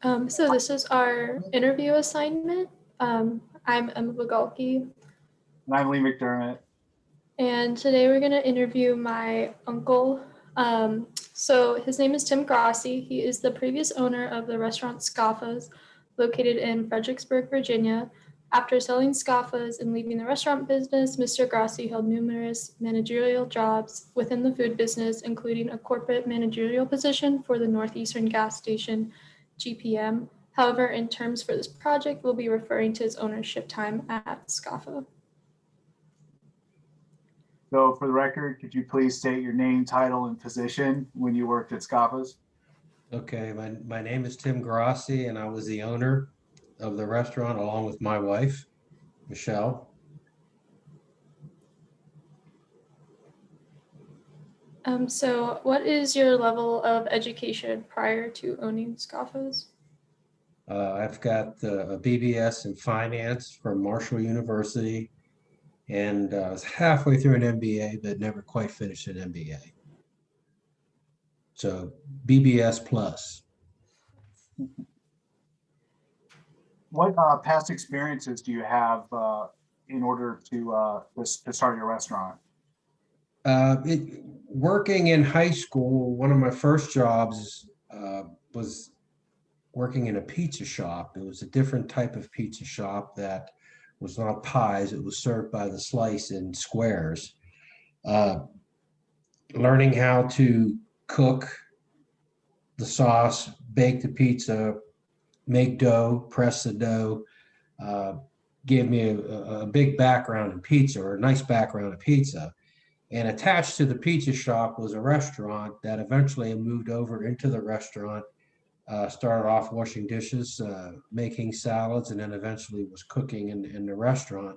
So this is our interview assignment. I'm Emma Bagalki, And I'm Lee McDermott. and today we're going to interview my uncle. So his name is Tim Grossi. He is the previous owner of the restaurant Scafa's, located in Fredericksburg, Virginia. After selling Scafa's and leaving the restaurant business, Mr. Grossi held numerous managerial jobs within the food business, including a corporate managerial position for the Northeastern Gas Station, GPM. However, in terms for this project, we'll be referring to his ownership time at Scafa. So for the record, could you please state your name, title, and position when you worked at Scafa's? Okay, my name is Tim Grossi, and I was the owner of the restaurant along with my wife, Michelle. So what is your level of education prior to owning Scafa's? I've got a BBS in finance from Marshall University, and I was halfway through an MBA, but never quite finished an MBA. So BBS plus. What past experiences do you have in order to start your restaurant? Working in high school, one of my first jobs was working in a pizza shop. It was a different type of pizza shop that was not pies. It was served by the slice in squares. Learning how to cook the sauce, bake the pizza, make dough, press the dough, gave me a big background in pizza, or a nice background in pizza. And attached to the pizza shop was a restaurant that eventually moved over into the restaurant. Started off washing dishes, making salads, and then eventually was cooking in the restaurant.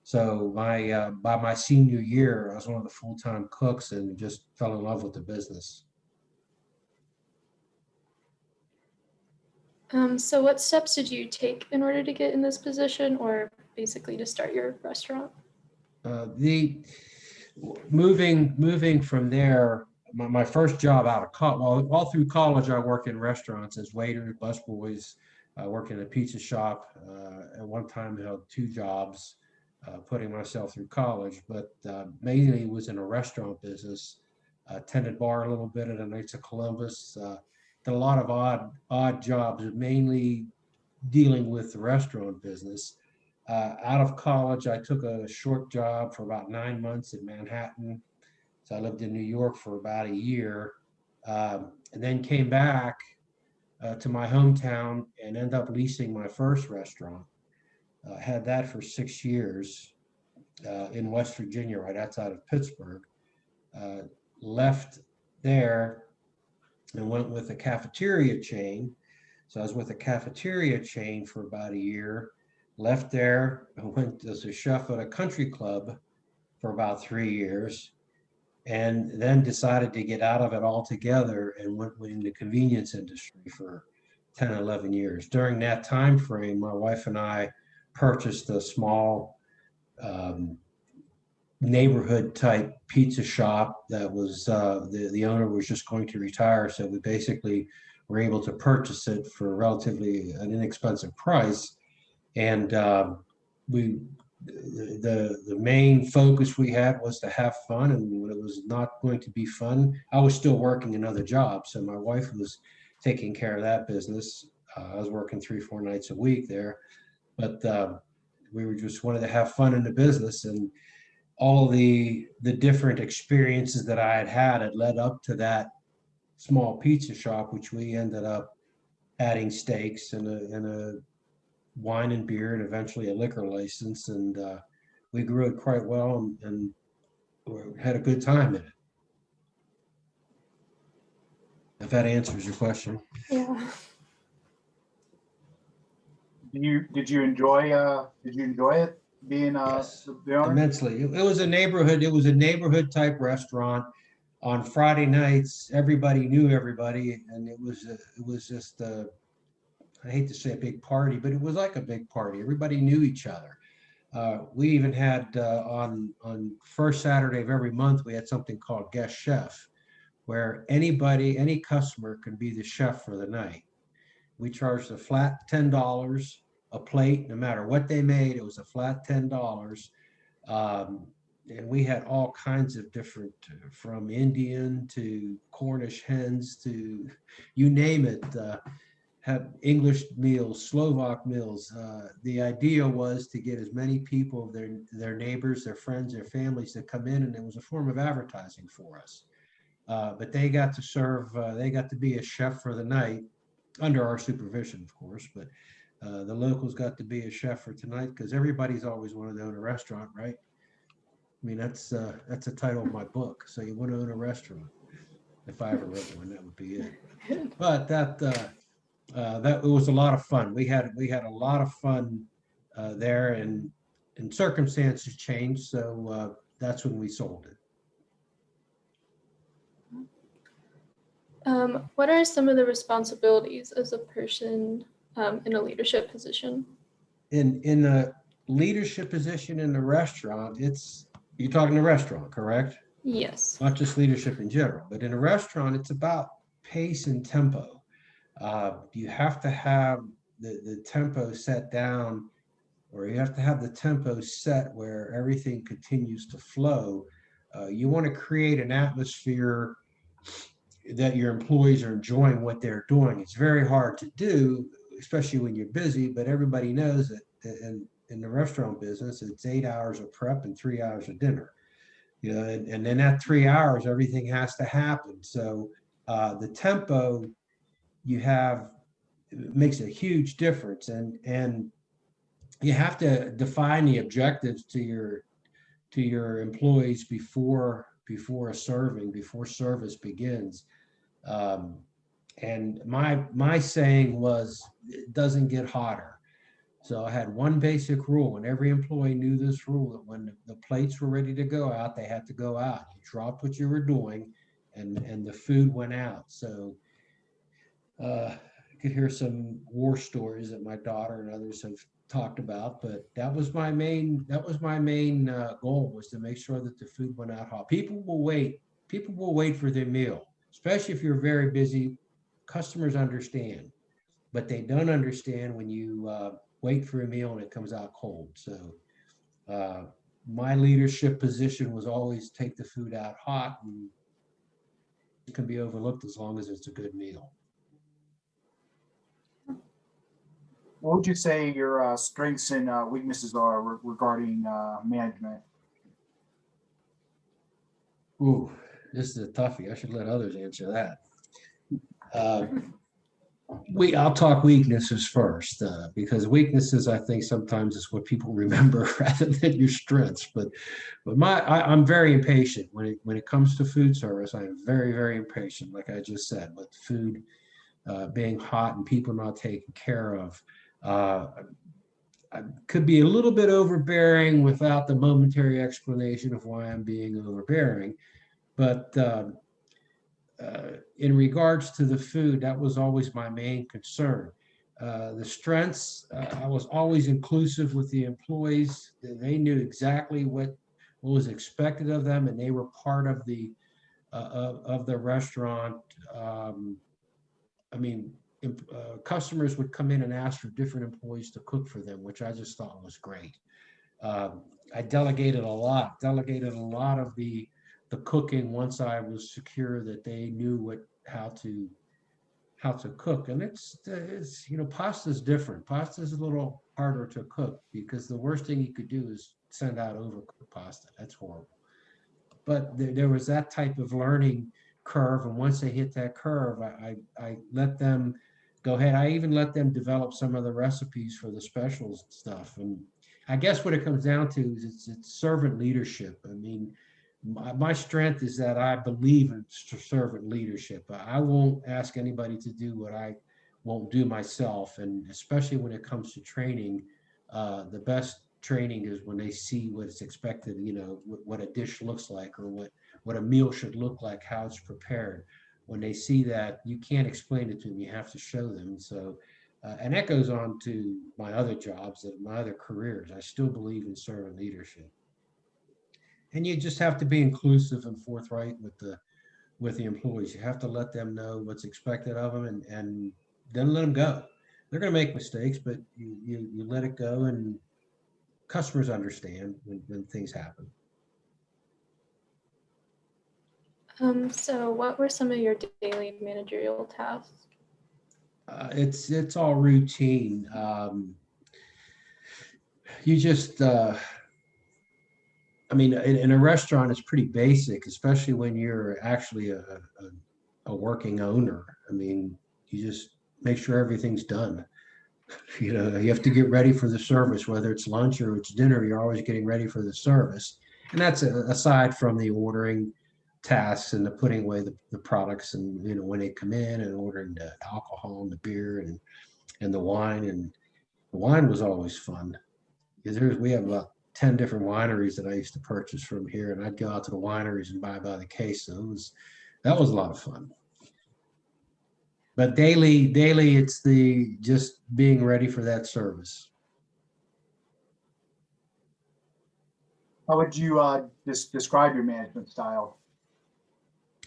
So by my senior year, I was one of the full-time cooks and just fell in love with the business. So what steps did you take in order to get in this position, or basically to start your restaurant? The moving from there, my first job out of college, well, all through college, I worked in restaurants as waiter, busboys, worked in a pizza shop. At one time, I held two jobs, putting myself through college, but mainly was in a restaurant business. Tended bar a little bit at the Knights of Columbus. Did a lot of odd jobs, mainly dealing with the restaurant business. Out of college, I took a short job for about 9 months in Manhattan. So I lived in New York for about a year, and then came back to my hometown and ended up leasing my first restaurant. Had that for 6 years in West Virginia, right outside of Pittsburgh. Left there and went with a cafeteria chain. So I was with a cafeteria chain for about a year. Left there, I went as a chef at a country club for about 3 years, and then decided to get out of it altogether and went in the convenience industry for 10, 11 years. During that time frame, my wife and I purchased a small neighborhood type pizza shop that was the owner was just going to retire, so we basically were able to purchase it for relatively an inexpensive price. And we the main focus we had was to have fun, and when it was not going to be fun, I was still working another job, so my wife was taking care of that business. I was working 3-4 nights a week there, but we were just wanted to have fun in the business, and all the different experiences that I had led up to that small pizza shop, which we ended up adding steaks and a wine and beer, and eventually a liquor license, and we grew it quite well, and had a good time in it. If that answers your question. Yeah. Did you enjoy it being Yes, the owner? immensely. It was a neighborhood. It was a neighborhood type restaurant. On Friday nights, everybody knew everybody, and it was just I hate to say a big party, but it was like a big party. Everybody knew each other. We even had on first Saturday of every month, we had something called guest chef, where any customer could be the chef for the night. We charged a flat $10 a plate, no matter what they made, it was a flat $10. And we had all kinds of different, from Indian to Cornish hens to you name it, have English meals, Slovak meals. The idea was to get as many people, their neighbors, their friends, their families to come in, and it was a form of advertising for us. But they got to serve, they got to be a chef for the night, under our supervision, of course, but the locals got to be a chef for tonight because everybody's always wanted to own a restaurant, right? I mean, that's the title of my book. So you want to own a restaurant. If I ever wrote one, that would be it. But that it was a lot of fun. We had a lot of fun there, and circumstances changed, so that's when we sold it. What are some of the responsibilities as a person in a leadership position? In a leadership position in the restaurant, you're talking the restaurant, correct? Yes. Not just leadership in general, but in a restaurant, it's about pace and tempo. You have to have the tempo set down, or you have to have the tempo set where everything continues to flow. You want to create an atmosphere that your employees are enjoying what they're doing. It's very hard to do, especially when you're busy, but everybody knows that in the restaurant business, it's 8 hours of prep and 3 hours of dinner. You know, and then at 3 hours, everything has to happen. So the tempo you have makes a huge difference, and you have to define the objectives to your employees before service begins. And my saying was, it doesn't get hotter. So I had one basic rule, and every employee knew this rule, that when the plates were ready to go out, they had to go out. You dropped what you were doing, and the food went out. So I could hear some war stories that my daughter and others have talked about, but that was my main goal, was to make sure that the food went out hot. People will wait for their meal, especially if you're very busy. Customers understand, but they don't understand when you wait for a meal and it comes out cold. So my leadership position was always take the food out hot, and it can be overlooked as long as it's a good meal. What would you say your strengths and weaknesses are regarding management? Ooh, this is a toughie. I should let others answer that. I'll talk weaknesses first, because weaknesses, I think, sometimes is what people remember rather than your strengths. But I'm very impatient when it comes to food service. I am very, very impatient, like I just said, with food being hot and people not taken care of. I could be a little bit overbearing without the momentary explanation of why I'm being overbearing. But in regards to the food, that was always my main concern. The strengths, I was always inclusive with the employees. They knew exactly what was expected of them, and they were part of the restaurant. I mean, customers would come in and ask for different employees to cook for them, which I just thought was great. I delegated a lot of the cooking once I was secure that they knew how to cook. And it's pasta is different. Pasta is a little harder to cook, because the worst thing you could do is send out overcooked pasta. That's horrible. But there was that type of learning curve, and once they hit that curve, I let them go ahead. I even let them develop some of the recipes for the specials and stuff. And I guess what it comes down to is it's servant leadership. I mean, my strength is that I believe in servant leadership. I won't ask anybody to do what I won't do myself. And especially when it comes to training, the best training is when they see what's expected, what a dish looks like, or what a meal should look like, how it's prepared. When they see that, you can't explain it to them, you have to show them. So, and that goes on to my other jobs, my other careers. I still believe in servant leadership. And you just have to be inclusive and forthright with the employees. You have to let them know what's expected of them, and then let them go. They're going to make mistakes, but you let it go, and customers understand when things happen. So what were some of your daily managerial tasks? It's all routine. You just, I mean, in a restaurant, it's pretty basic, especially when you're actually a working owner. I mean, you just make sure everything's done. You know, you have to get ready for the service, whether it's lunch or it's dinner, you're always getting ready for the service. And that's aside from the ordering tasks and the putting away the products and, you know, when they come in and ordering the alcohol and the beer and the wine. And the wine was always fun because we have about 10 different wineries that I used to purchase from here, and I'd go out to the wineries and buy by the case. So that was a lot of fun. But daily, it's the just being ready for that service. How would you just describe your management style?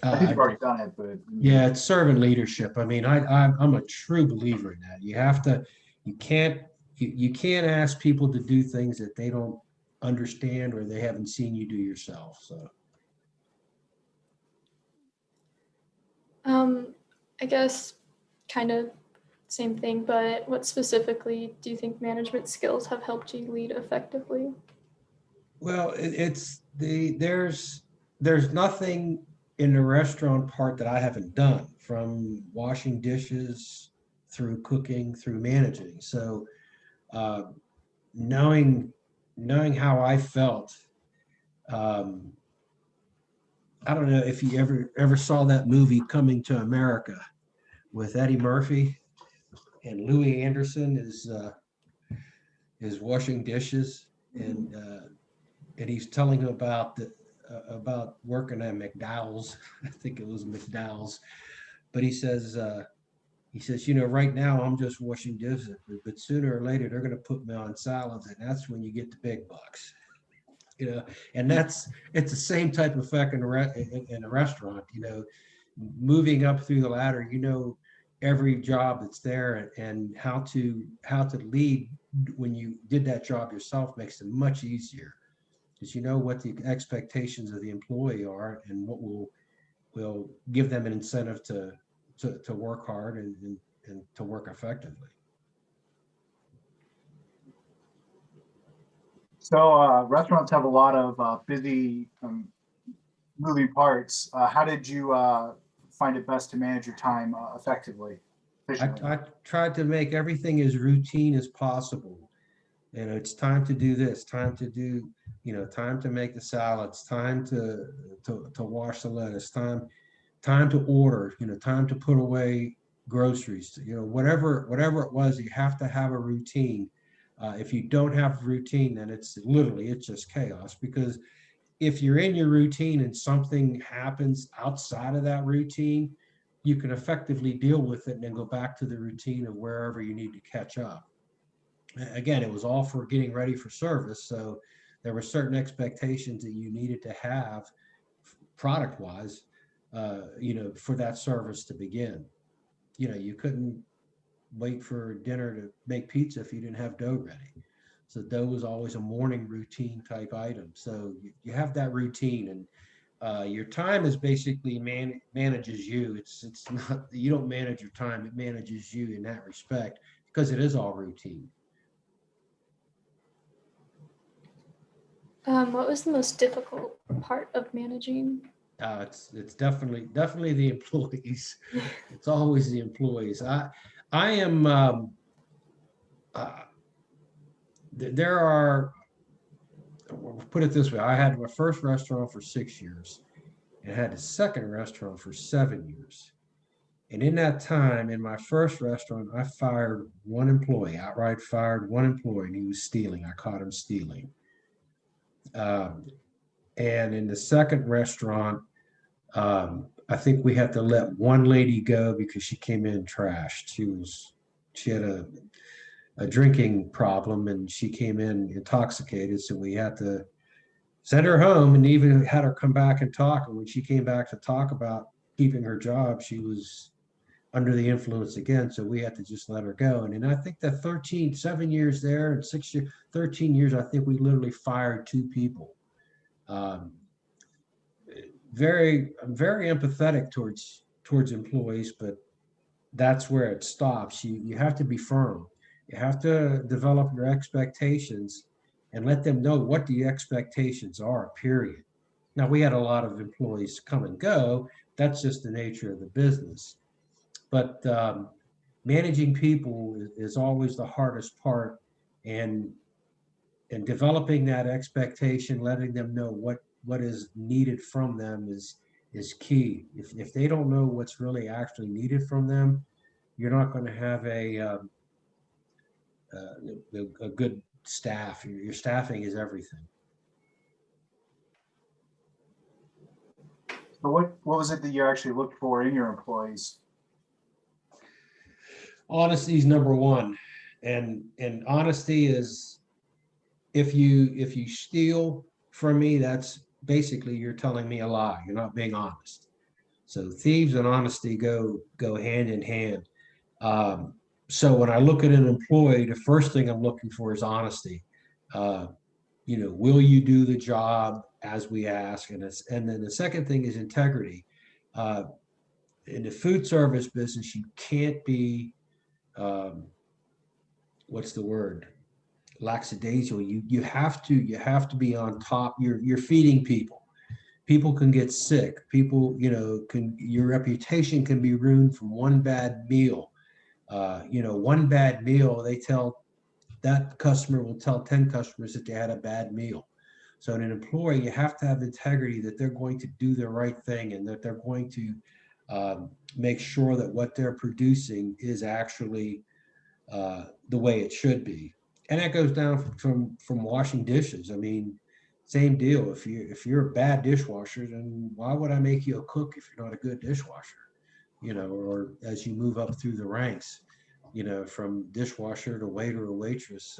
I think you've already done it, but Yeah, it's servant leadership. I mean, I'm a true believer in that. You can't ask people to do things that they don't understand or they haven't seen you do yourself. So I guess kind of same thing, but what specifically do you think management skills have helped you lead effectively? well, there's nothing in the restaurant part that I haven't done, from washing dishes through cooking through managing. So uh, knowing how I felt. Um, I don't know if you ever saw that movie Coming to America with Eddie Murphy and Louis Anderson is washing dishes, and he's telling him about working at McDowell's. I think it was McDowell's, but he says, you know, right now I'm just washing dishes, but sooner or later they're going to put me on salads, and that's when you get the big bucks. You know, and it's the same type of effect in a restaurant. You know, moving up through the ladder, you know, every job that's there, and how to lead when you did that job yourself makes it much easier, because you know what the expectations of the employee are and what will give them an incentive to work hard and to work effectively. so restaurants have a lot of busy moving parts. How did you find it best to manage your time effectively, efficiently? I tried to make everything as routine as possible. You know, it's time to do this, time to do, you know, time to make the salads, time to wash the lettuce, time to order, you know, time to put away groceries, you know, whatever it was, you have to have a routine. If you don't have a routine, then it's just chaos, because if you're in your routine and something happens outside of that routine, you can effectively deal with it and then go back to the routine of wherever you need to catch up. Again, it was all for getting ready for service. So there were certain expectations that you needed to have product wise, you know, for that service to begin. You know, you couldn't wait for dinner to make pizza if you didn't have dough ready. So dough was always a morning routine type item. So you have that routine, and your time is basically manages you. It's not, you don't manage your time; it manages you in that respect, because it is all routine. What was the most difficult part of managing? It's definitely the employees. It's always the employees. I am. Uh, there are. Put it this way: I had my first restaurant for 6 years, and I had a second restaurant for 7 years. And in that time, in my first restaurant, I fired one employee, outright fired one employee, and he was stealing. I caught him stealing. Um, and in the second restaurant, I think we had to let one lady go because she came in trashed. She had a drinking problem, and she came in intoxicated. So we had to send her home and even had her come back and talk. And when she came back to talk about keeping her job, she was under the influence again. So we had to just let her go. And I think that 7 years there and 6 years, 13 years, I think we literally fired 2 people. Um, I'm very empathetic towards employees, but that's where it stops. You have to be firm. You have to develop your expectations and let them know what the expectations are, period. Now, we had a lot of employees come and go. That's just the nature of the business. But managing people is always the hardest part, and developing that expectation, letting them know what is needed from them is key. If they don't know what's really actually needed from them, you're not going to have a good staff. Your staffing is everything. So what was it that you actually looked for in your employees? Honesty is number one, and honesty is, if you steal from me, that's basically you're telling me a lie. You're not being honest. So thieves and honesty go hand in hand. So when I look at an employee, the first thing I'm looking for is honesty. Uh, will you do the job as we ask? And then the second thing is integrity. Uh, in the food service business, you can't be, what's the word? Lackadaisical. You have to be on top. You're feeding people. People can get sick. People, your reputation can be ruined from one bad meal. One bad meal, that customer will tell 10 customers that they had a bad meal. So in an employee, you have to have integrity, that they're going to do the right thing, and that they're going to make sure that what they're producing is actually the way it should be. And that goes down from washing dishes. I mean, same deal. If you're a bad dishwasher, then why would I make you a cook if you're not a good dishwasher? Or as you move up through the ranks, from dishwasher to waiter or waitress,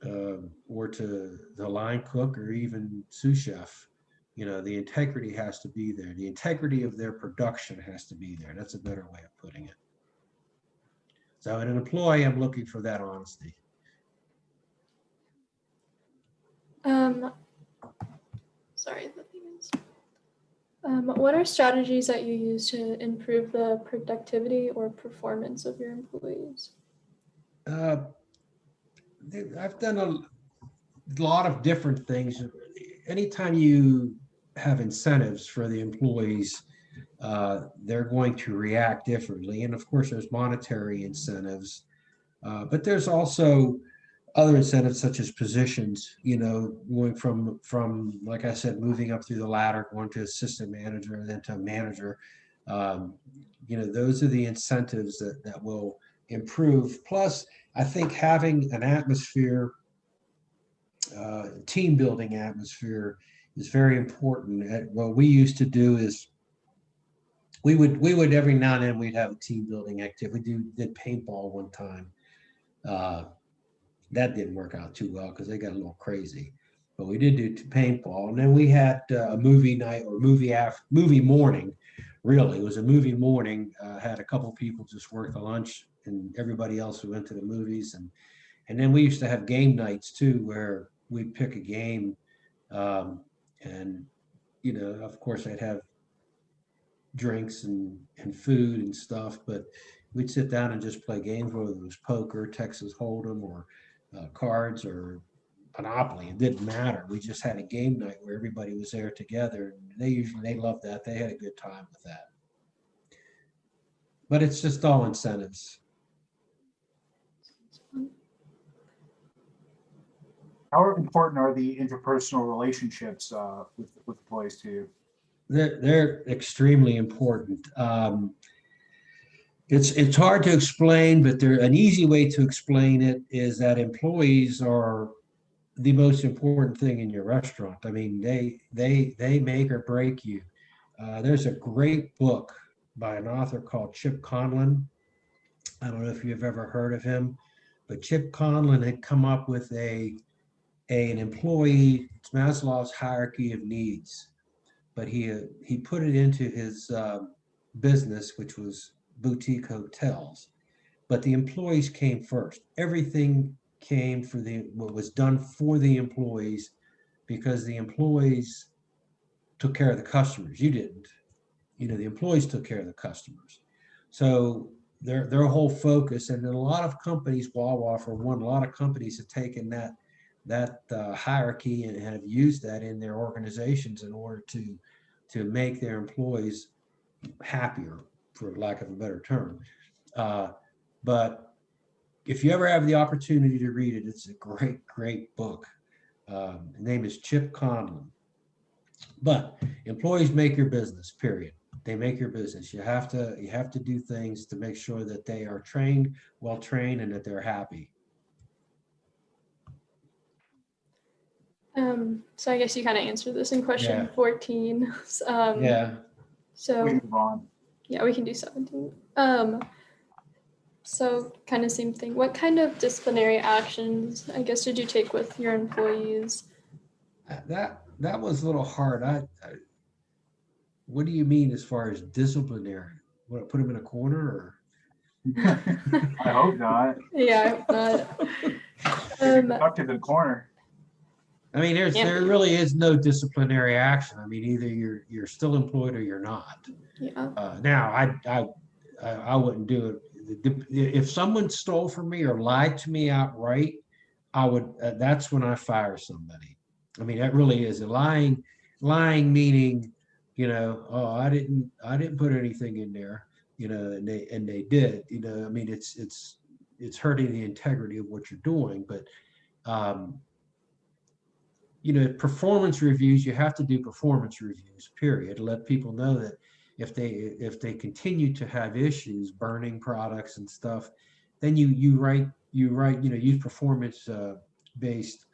or to the line cook, or even sous chef, the integrity has to be there. The integrity of their production has to be there. That's a better way of putting it. So in an employee, I'm looking for that honesty. Sorry, the thing is, what are strategies that you use to improve the productivity or performance of your employees? I've done a lot of different things. Anytime you have incentives for the employees, they're going to react differently. And of course, there's monetary incentives, but there's also other incentives such as positions, going from, like I said, moving up through the ladder, going to assistant manager, and then to manager. Those are the incentives that will improve. Plus, I think having an atmosphere, team building atmosphere, is very important. What we used to do is we would every now and then we'd have a team building activity. We did paintball one time. That didn't work out too well because they got a little crazy, but we did do paintball. And then we had a movie night, or movie morning. Really, it was a movie morning. Had a couple people just work the lunch, and everybody else who went to the movies. And then we used to have game nights too, where we'd pick a game, and of course I'd have drinks and food and stuff, but we'd sit down and just play games, whether it was poker, Texas Hold'em, or cards, or Monopoly. It didn't matter. We just had a game night where everybody was there together, and they loved that. They had a good time with that. But it's just all incentives. How important are the interpersonal relationships with employees to you? They're extremely important. It's hard to explain, but an easy way to explain it is that employees are the most important thing in your restaurant. I mean, they make or break you. There's a great book by an author called Chip Conlon. I don't know if you've ever heard of him, but Chip Conlon had come up with an employee, it's Maslow's hierarchy of needs, but he put it into his business, which was boutique hotels, but the employees came first. Everything came for what was done for the employees, because the employees took care of the customers. You didn't. The employees took care of the customers. So their whole focus, and then a lot of companies, Wawa for one, a lot of companies have taken that hierarchy and have used that in their organizations in order to make their employees happier, for lack of a better term. But if you ever have the opportunity to read it, it's a great book. The name is Chip Conlon. But employees make your business, period. They make your business. You have to do things to make sure that they are well trained, and that they're happy. So I guess you kind of answered this in question 14. Yeah. So We move on. yeah, we can do 17. So kind of same thing. What kind of disciplinary actions, I guess, did you take with your employees? That was a little hard. What do you mean as far as disciplinary? What, put them in a corner, or? I hope not. Yeah, I hope not. Productive in the corner. I mean, there really is no disciplinary action. I mean, either you're still employed or you're not. Yeah. Now, I wouldn't do it. If someone stole from me or lied to me outright, I would. That's when I fire somebody. I mean, that really is a lying meaning, oh, I didn't put anything in there, and they did, I mean, it's hurting the integrity of what you're doing. But performance reviews, you have to do performance reviews, period, to let people know that if they continue to have issues burning products and stuff, then you use performance based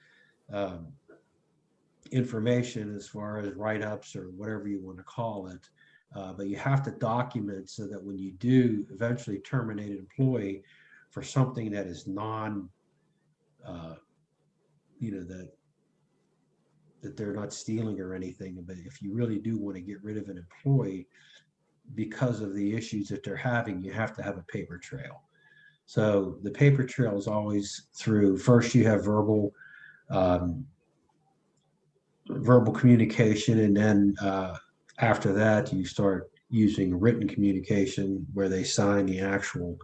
information as far as write-ups or whatever you want to call it. But you have to document so that when you do eventually terminate an employee for something that is that they're not stealing or anything. But if you really do want to get rid of an employee because of the issues that they're having, you have to have a paper trail. So the paper trail is always through, first you have verbal communication, and then after that you start using written communication where they sign the actual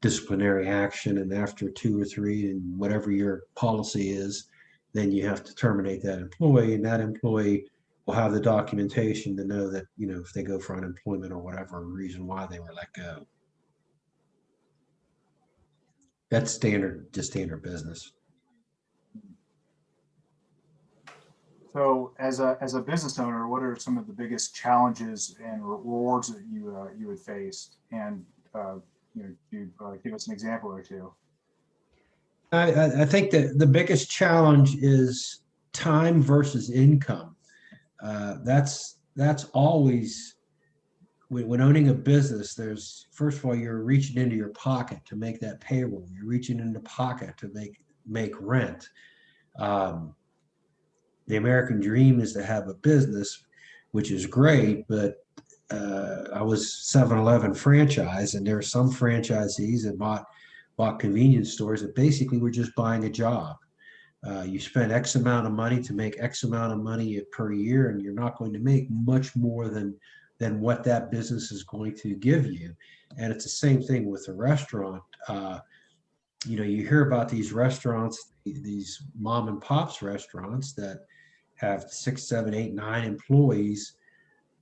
disciplinary action, and after 2 or 3 and whatever your policy is, then you have to terminate that employee, and that employee will have the documentation to know that, if they go for unemployment or whatever reason why they were let go. That's just standard business. So as a business owner, what are some of the biggest challenges and rewards that you would face? And give us an example or two. I think that the biggest challenge is time versus income. That's always, when owning a business, there's, first of all, you're reaching into your pocket to make that payroll. You're reaching into pocket to make rent. The American dream is to have a business, which is great, but I was 7-Eleven franchise, and there are some franchisees that bought convenience stores that basically were just buying a job. You spend X amount of money to make X amount of money per year, and you're not going to make much more than what that business is going to give you. And it's the same thing with a restaurant. You hear about these restaurants, these mom and pops restaurants that have 6, 7, 8, 9 employees.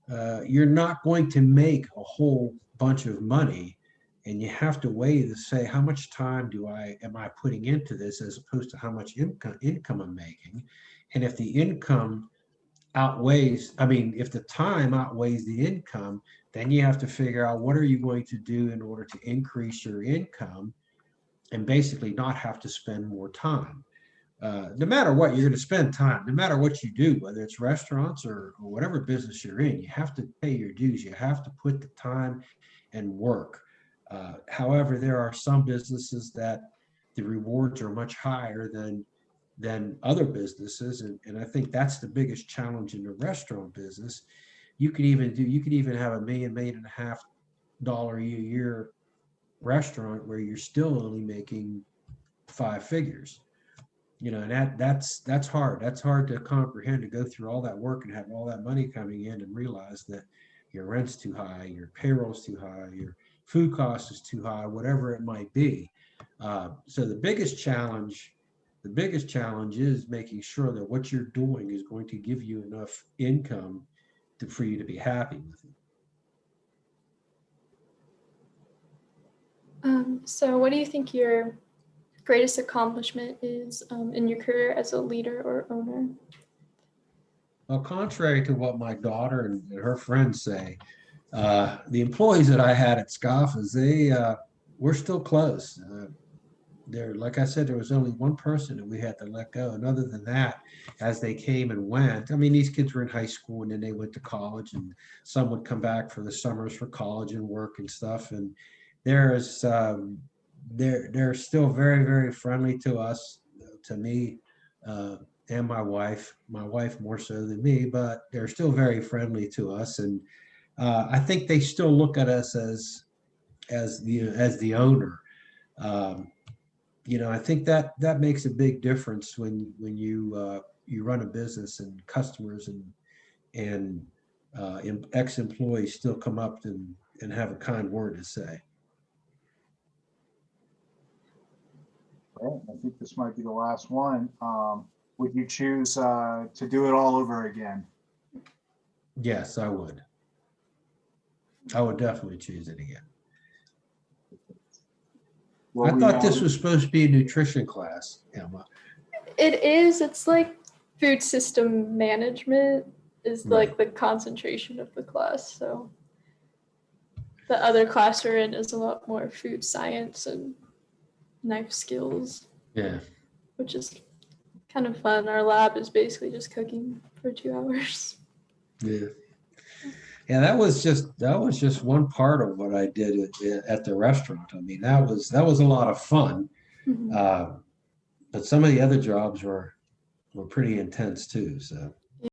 You're not going to make a whole bunch of money. And you have to weigh to say, how much time am I putting into this, as opposed to how much income I'm making. And if the income if the time outweighs the income, then you have to figure out what are you going to do in order to increase your income and basically not have to spend more time. No matter what, you're going to spend time, no matter what you do, whether it's restaurants or whatever business you're in, you have to pay your dues. You have to put the time and work. However, there are some businesses that the rewards are much higher than other businesses, and I think that's the biggest challenge in the restaurant business. You could even have $1.5 million a year restaurant where you're still only making 5 figures. And that's hard. That's hard to comprehend, to go through all that work and have all that money coming in and realize that your rent's too high, your payroll's too high, your food cost is too high, whatever it might be. So the biggest challenge is making sure that what you're doing is going to give you enough income for you to be happy with it. So what do you think your greatest accomplishment is in your career as a leader or owner? Well, contrary to what my daughter and her friends say, the employees that I had at Scafa's, we're still close. Like I said, there was only one person that we had to let go. And other than that, as they came and went, I mean, these kids were in high school and then they went to college, and some would come back for the summers for college and work and stuff. And they're still very, very friendly to us, to me, and my wife more so than me, but they're still very friendly to us. And I think they still look at us as the owner. I think that makes a big difference when you run a business, and customers and ex-employees still come up and have a kind word to say. Well, I think this might be the last one. Would you choose to do it all over again? Yes, I would. I would definitely choose it again. Well, I thought this was supposed to be a nutrition class, Emma. It is. It's like food system management is Right. like the concentration of the class. So the other class we're in is a lot more food science and knife skills, Yeah. which is kind of fun. Our lab is basically just cooking for 2 hours. Yeah. Yeah, that was just one part of what I did at the restaurant. I mean, that was a lot of fun. Mhm. But some of the other jobs were pretty intense too. So